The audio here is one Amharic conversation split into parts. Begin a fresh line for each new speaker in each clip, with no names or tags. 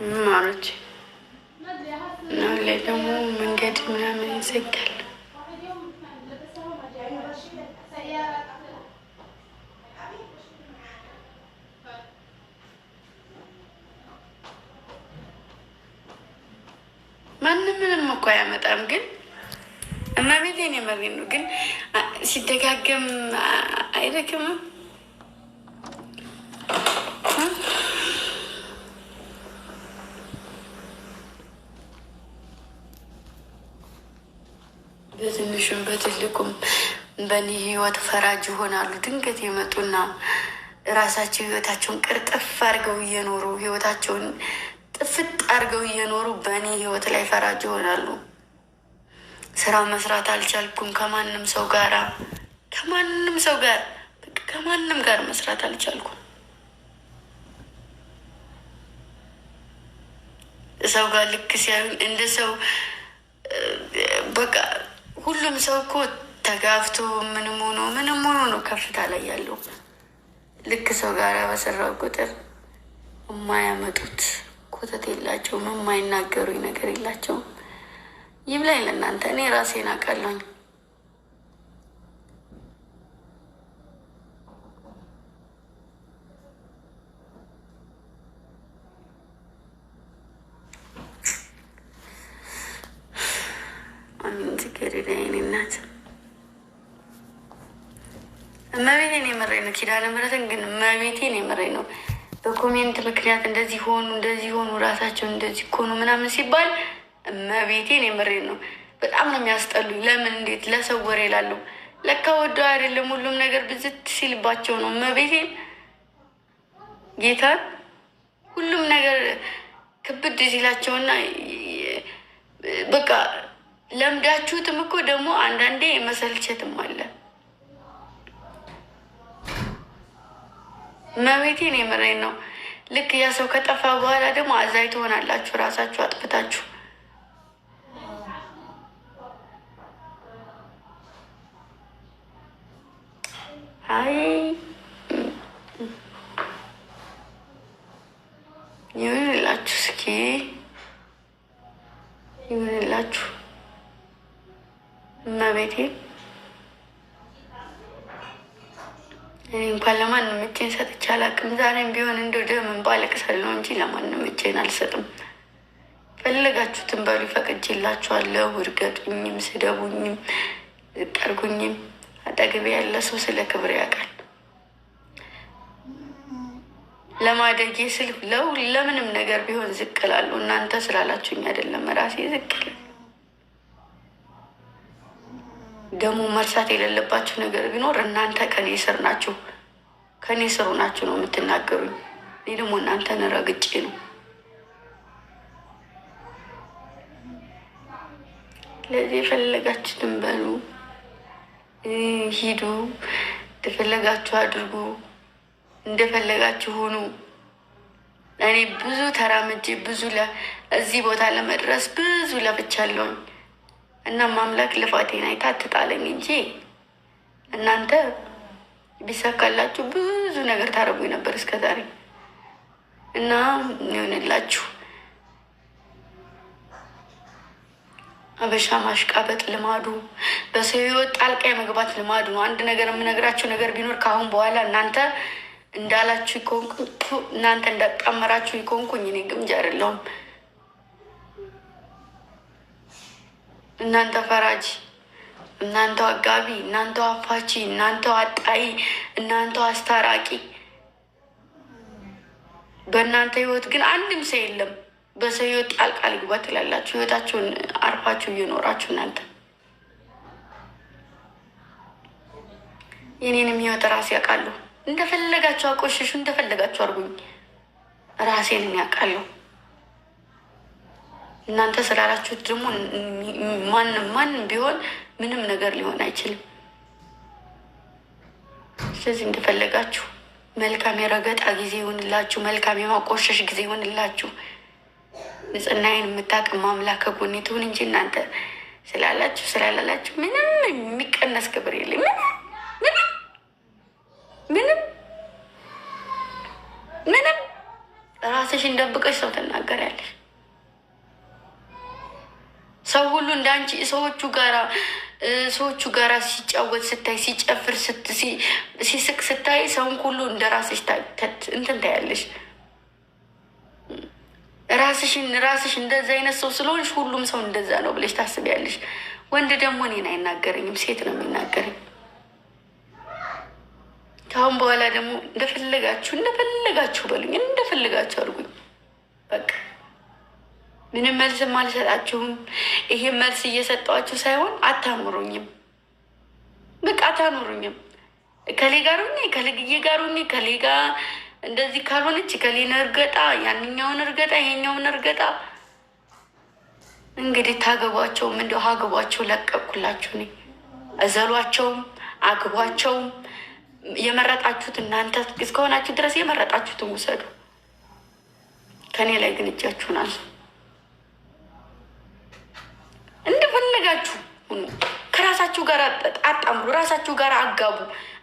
ማረች እና ላይ ደግሞ መንገድ ምናምን ይዘጋል። ማንም ምንም እኮ አያመጣም። ግን እመቤቴን የመሬን ነው። ግን ሲደጋገም አይደክምም? በትንሹም በትልቁም በእኔ ህይወት ፈራጅ ይሆናሉ። ድንገት የመጡና ራሳቸው ህይወታቸውን ቅርጥፍ አድርገው እየኖሩ ህይወታቸውን ጥፍጥ አድርገው እየኖሩ በእኔ ህይወት ላይ ፈራጅ ይሆናሉ። ስራ መስራት አልቻልኩም። ከማንም ሰው ጋር ከማንም ጋር መስራት አልቻልኩም። ሰው ጋር ልክ ሲያዩኝ እንደ ሰው በቃ ሁሉም ሰው እኮ ተጋፍቶ ምንም ሆኖ ነው ከፍታ ላይ ያለው። ልክ ሰው ጋር በሰራው ቁጥር የማያመጡት ኮተት የላቸውም፣ የማይናገሩኝ ነገር የላቸውም። ይብላኝ ለእናንተ፣ እኔ ራሴን አውቃለሁኝ። ናት እመቤቴን የመረኝ ነው። ኪዳነ ምሕረትን ግን እመቤቴን የመረኝ ነው። በኮሜንት ምክንያት እንደዚህ ሆኑ ራሳቸውን እንደዚህ እኮ ነው ምናምን ሲባል እመቤቴን የመረኝ ነው። በጣም ነው የሚያስጠሉኝ። ለምን እንዴት ለሰው ወሬ ላለው ለካ ወደው አይደለም ሁሉም ነገር ብዝት ሲልባቸው ነው። እመቤቴን ጌታን ሁሉም ነገር ክብድ ሲላቸውና በቃ ለምዳችሁትም እኮ ደግሞ አንዳንዴ መሰልቸትም አለ። እመቤቴን የምሬን ነው። ልክ ያ ሰው ከጠፋ በኋላ ደግሞ አዛኝ ትሆናላችሁ፣ ራሳችሁ አጥፍታችሁ። አይ ይሁንላችሁ፣ እስኪ ይሁንላችሁ። እመቤቴ እኔ እንኳን ለማንም እጄን ሰጥቼ አላውቅም። ዛሬም ቢሆን እንደው ደምን ባለቅሳለሁ እንጂ ለማንም እጄን አልሰጥም። ፈለጋችሁትን በሉ፣ ፈቅጄላችኋለሁ። እርገጡኝም፣ ስደቡኝም፣ ዝቅ አድርጉኝም። አጠገቤ ያለ ሰው ስለ ክብር ያውቃል። ለማደጌ ስል ለምንም ነገር ቢሆን ዝቅ እላለሁ። እናንተ ስላላችሁኝ አይደለም፣ ራሴ ዝቅ ደግሞ መርሳት የሌለባችሁ ነገር ቢኖር እናንተ ከኔ ስር ናችሁ፣ ከኔ ስሩ ናችሁ ነው የምትናገሩኝ። እኔ ደግሞ እናንተን ረግጬ ነው። ለዚህ የፈለጋችሁትን በሉ፣ ሂዱ፣ እንደፈለጋችሁ አድርጉ፣ እንደፈለጋችሁ ሁኑ። እኔ ብዙ ተራምጄ ብዙ እዚህ ቦታ ለመድረስ ብዙ ለፍቻለሁኝ። እና ማምላክ ልፋቴን አይታ አትጣለኝ እንጂ እናንተ ቢሳካላችሁ ብዙ ነገር ታረጉኝ ነበር እስከዛሬ። እና ይሆንላችሁ። አበሻ ማሽቃበጥ ልማዱ፣ በሰው ህይወት ጣልቃ የመግባት ልማዱ ነው። አንድ ነገር የምነግራችሁ ነገር ቢኖር ከአሁን በኋላ እናንተ እንዳላችሁ ይኮንኩ፣ እናንተ እንዳጣመራችሁ ይኮንኩኝ። እኔ ግምጃ አይደለሁም። እናንተ ፈራጅ፣ እናንተው አጋቢ፣ እናንተው አፋቺ፣ እናንተው አጣይ፣ እናንተው አስታራቂ። በእናንተ ህይወት ግን አንድም ሰው የለም። በሰው ህይወት ጣልቃ ልግባ ትላላችሁ። ህይወታችሁን አርፋችሁ እየኖራችሁ እናንተ። የኔንም ህይወት ራሴ ያውቃለሁ። እንደፈለጋችሁ አቆሸሹ፣ እንደፈለጋችሁ አድርጉኝ፣ ራሴንም ያውቃለሁ። እናንተ ስላላችሁት ደግሞ ማንም ቢሆን ምንም ነገር ሊሆን አይችልም። ስለዚህ እንደፈለጋችሁ መልካም የረገጣ ጊዜ ይሆንላችሁ፣ መልካም የማቆሸሽ ጊዜ ይሆንላችሁ። ንጽህናዬን የምታውቅ አምላክ ከጎኔ ትሁን እንጂ እናንተ ስላላችሁ ምንም የሚቀነስ ክብር የለኝ። ምንም ራስሽን ደብቀሽ ሰው ትናገሪያለሽ። ሰው ሁሉ እንዳንቺ ሰዎቹ ጋራ ሲጫወት ስታይ፣ ሲጨፍር ሲስቅ ስታይ ሰውን ሁሉ እንደ ራስሽ እንትን ታያለሽ። ራስሽ እንደዛ አይነት ሰው ስለሆንሽ ሁሉም ሰው እንደዛ ነው ብለሽ ታስቢያለሽ። ወንድ ደግሞ እኔን አይናገረኝም፣ ሴት ነው የሚናገረኝ። ከአሁን በኋላ ደግሞ እንደፈለጋችሁ በሉኝ፣ እንደፈለጋችሁ አድርጉኝ። በቃ ምንም መልስም አልሰጣችሁም። ይሄ መልስ እየሰጧችሁ ሳይሆን አታምሩኝም። በቃ አታምሩኝም። ከሌ ጋር ሆኜ ከልግዬ ጋር ሆኜ ከሌ ጋር እንደዚህ ካልሆነች ከሌን እርገጣ፣ ያንኛውን እርገጣ፣ ይሄኛውን እርገጣ። እንግዲህ ታገቧቸውም እንደው አግቧቸው፣ ለቀኩላችሁ። እኔ እዘሏቸውም አግቧቸውም። የመረጣችሁት እናንተ እስከሆናችሁ ድረስ የመረጣችሁትን ውሰዱ። ከኔ ላይ ግን እጃችሁን አንሱ። እንደፈለጋችሁ ሁኑ። ከራሳችሁ ጋር አጣምሩ፣ ራሳችሁ ጋር አጋቡ።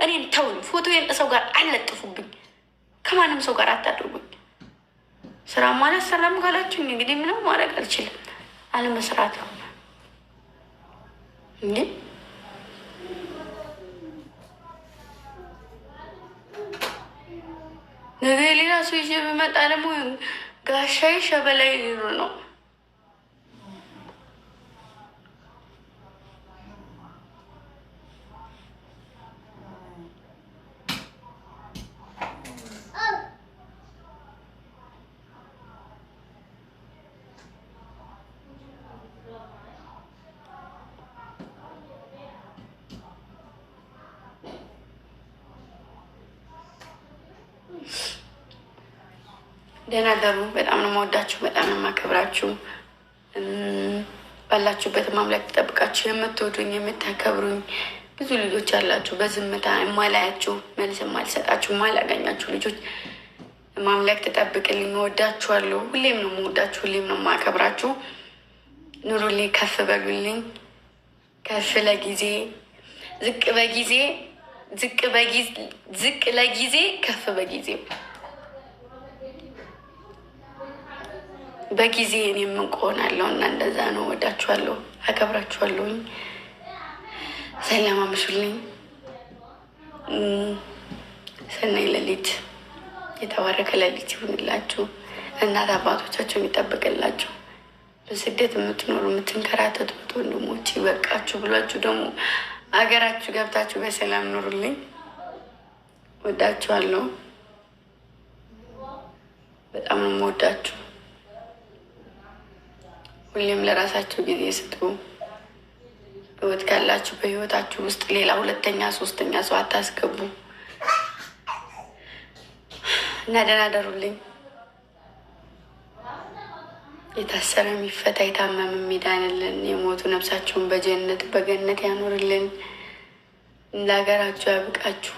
እኔን ተውኝ። ፎቶዬን ሰው ጋር አልለጥፉብኝ። ከማንም ሰው ጋር አታድርጉኝ። ስራ ማለት ሰራም ካላችሁኝ እንግዲህ ምንም ማድረግ አልችልም። አለመስራት ነው እንዴ? ነገ ሌላ ሰው ይዤ ብመጣ ደግሞ ጋሻይ ሸበላይ ሊሉ ነው። ደህና ደሩ። በጣም ነው የምወዳችሁ፣ በጣም ነው የማከብራችሁ። ባላችሁበት ማምላክ ተጠብቃችሁ የምትወዱኝ የምታከብሩኝ ብዙ ልጆች አላችሁ። በዝምታ የማላያችሁ መልስ የማልሰጣችሁ የማላገኛችሁ ልጆች ማምላክ ተጠብቅልኝ። እወዳችኋለሁ። ሁሌም ነው የምወዳችሁ፣ ሁሌም ነው የማከብራችሁ። ኑሩልኝ፣ ከፍ በሉልኝ። ከፍ ለጊዜ ዝቅ በጊዜ ዝቅ ለጊዜ ከፍ በጊዜ በጊዜ እኔ የምንቆናለሁ እና እንደዛ ነው። ወዳችኋለሁ፣ አከብራችኋለሁኝ። ሰላም አምሹልኝ። ሰናይ ሌሊት፣ የተባረከ ሌሊት ይሁንላችሁ። እናት አባቶቻችሁ የሚጠብቅላችሁ። በስደት የምትኖሩ የምትንከራተቱት ወንድሞች ይበቃችሁ ብሏችሁ ደግሞ አገራችሁ ገብታችሁ በሰላም ኑሩልኝ። ወዳችኋለሁ። በጣም ነው የምወዳችሁ። ሁሌም ለራሳችሁ ጊዜ ስጡ። ህይወት ካላችሁ በህይወታችሁ ውስጥ ሌላ ሁለተኛ ሶስተኛ ሰው አታስገቡ እና ደህና ደሩልኝ። የታሰረ የሚፈታ የታመመ የሚዳንልን፣ የሞቱ ነፍሳቸውን በገነት ያኖርልን። ለሀገራችሁ ያብቃችሁ።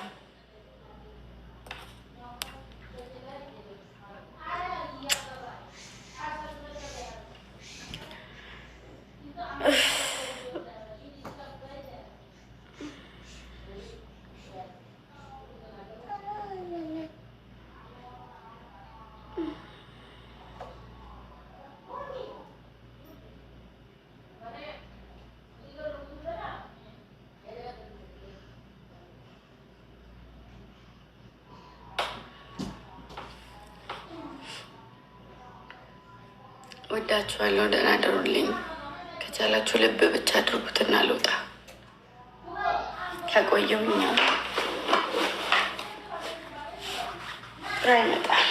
ወዳችኋለሁ። ደህና ደሩልኝ። ከቻላችሁ ልብ ብቻ አድርጉትና ልውጣ። ከቆየሁኝ ስራ ይመጣል።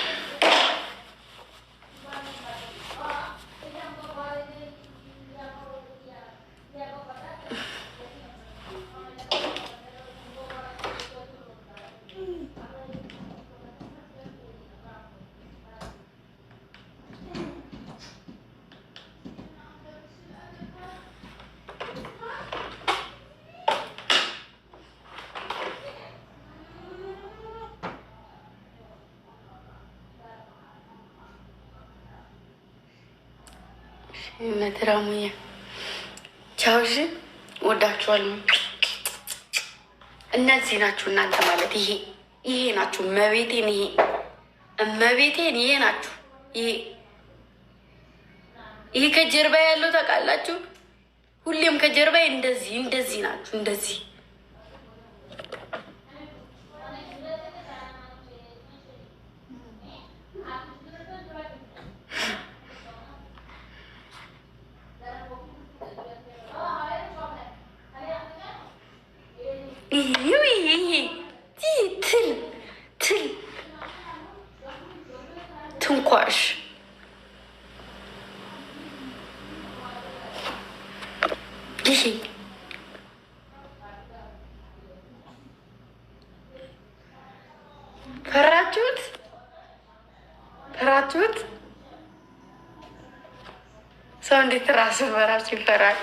መድራሙዬ ቻው። እሺ ወዳችኋለሁ። እነዚህ ናችሁ እናንተ ማለት ይሄ ናችሁ። እመቤቴን ይሄ ናችሁ። ይሄ ከጀርባ ያለው ታውቃላችሁ። ሁሌም ከጀርባ እንደዚህ ናችሁ። እንደዚህ ትል ትንኳሽ ይሄ ፈራችሁት? ሰው እንዴት ራሱ በራሱ ይፈራል?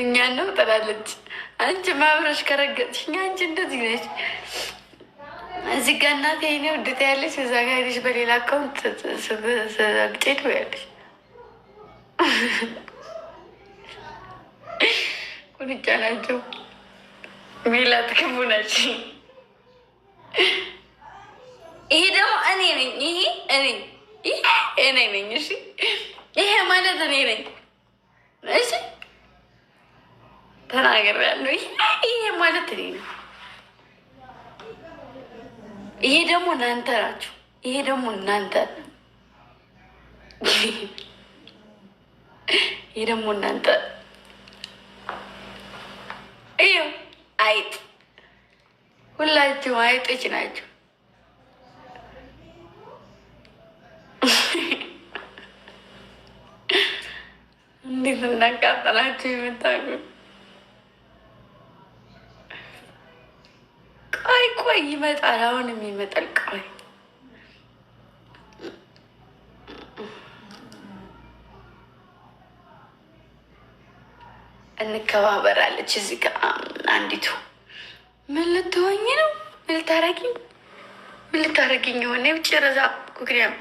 እኛን ነው ጥላለች። አንቺ ማብረሽ ከረገጥሽኝ አንቺ እንደዚህ ነች። እዚህ ጋ እናቴ እኔ ውድት ያለች እዛ ጋ ሄደሽ በሌላ አካውንት ሰግጬ ነው ያለሽ። ቁንጫ ናቸው። ሜላት ክፉ ናቸው። ይሄ ደግሞ እኔ ነኝ። ይሄ እኔ ነኝ። እሺ ይሄ ማለት እኔ ነኝ። እሺ ተናግሬያለሁ። ይሄ ማለት እኔ ነው። ይሄ ደግሞ እናንተ ናችሁ። ይሄ ደግሞ እናንተ ይሄ ደግሞ እናንተ ይኸው አይጥ ሁላችሁም አይጦች ናችሁ። እንዴት እናቃጠላችሁ የምታውቁ። ቆይ ይመጣል። አሁንም ይመጣል። ቆይ እንከባበራለች። እዚህ ጋ አንዲቱ ምን ልትሆኝ ነው? ምን ልታረጊኝ የሆነ የውጭ ረዛ ኩክሪያም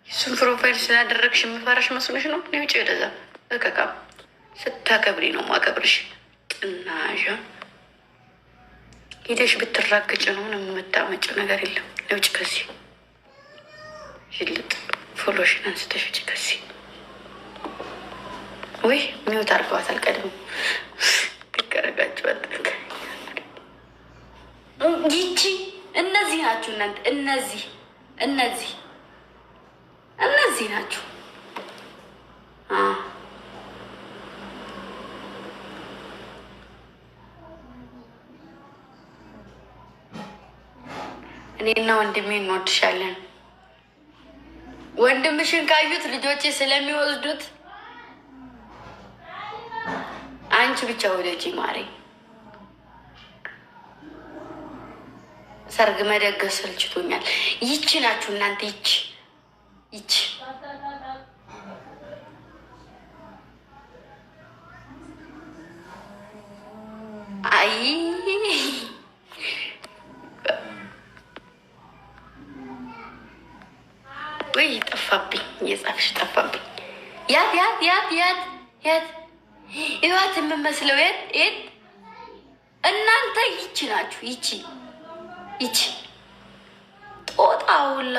እሱን ፕሮፋይል ስላደረግሽ የምፈራሽ መስሎሽ ነው? የውጭ ረዛ እከካም ስታከብሪ ነው ማከብርሽ። ጥናዣ ሄደሽ ብትራገጭ ነው። ምንም የምታመጭው ነገር የለም። ውጭ ከዚህ ሽልጥ ፎሎሽን አንስተሽ ውጭ ከዚህ። ወይ ሚወት አርገዋታል። ቀድሞ ትቀረጋችኋል። ይቺ እነዚህ ናችሁ እናንተ። እነዚህ ናችሁ። እኔና ወንድሜ እንወድሻለን። ወንድምሽን ካዩት ልጆቼ ስለሚወስዱት አንቺ ብቻ ወደጂ ማሬ። ሰርግ መደገስ ሰልችቶኛል። ይቺ ናችሁ እናንተ። ይቺ አይ ወይ ጠፋብኝ። እየጻፍሽ ጠፋብኝ። ያት ይዋት የምመስለው የት እናንተ ይቺ ናችሁ። ይቺ ጦጣ ሁላ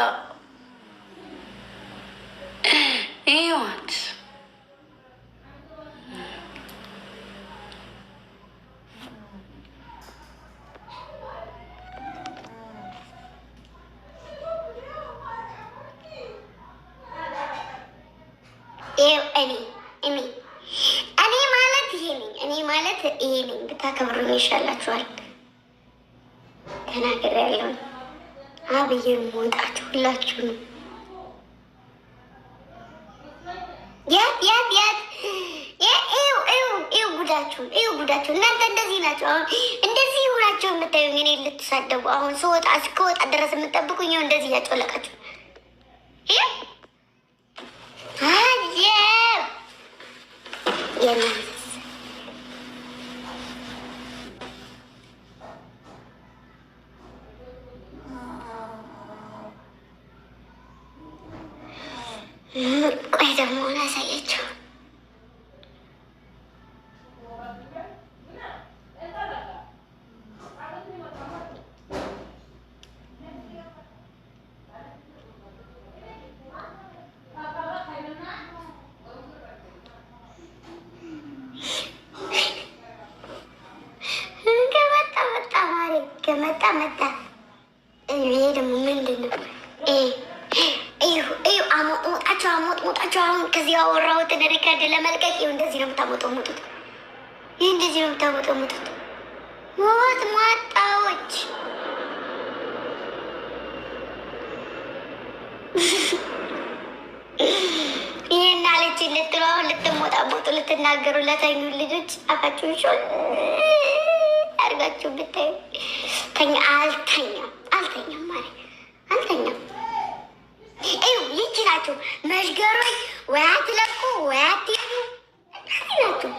ይዋት ይሄ ነኝ። ብታከብሩኝ ይሻላችኋል። ተናግሬያለሁ። አብዬ የምወጣችሁ ሁላችሁ ነው። ጉዳችሁ እናንተ እንደዚህ ናቸው። አሁን እንደዚህ ሆናቸው የምታዩኝ እኔ ልትሳደቡ አሁን ከወጣ ድረስ የምጠብቁኝ እንደዚህ እያጮለቃችሁ
የለም ቆይ ደግሞ ላሳያቸው። ከመጣ መጣ። ይሄ ደግሞ ምንድን ነው? አሞጥሞጣቸው አሞጥሞጣቸው። አሁን ከዚህ ያወራሁትን ሪከርድ ለመልቀቅ ይኸው እንደዚህ ነው የምታሞጠሙጡት። ይህ እንደዚህ ነው የምታሞጠሙጡት። ሞት ሟጣዎች ይህን አለች ልትሉ አሁን ልትሞጣሞጡ ልትናገሩ ለተኙ ልጆች አፋችሁን ሾል አድርጋችሁ ብታዩ ተኛ። አልተኛም ማለት አልተኛም። ይቺ ናቸው መሽገሮች። ወይ አትለቁ ወይ አትሄዱ ናቸው።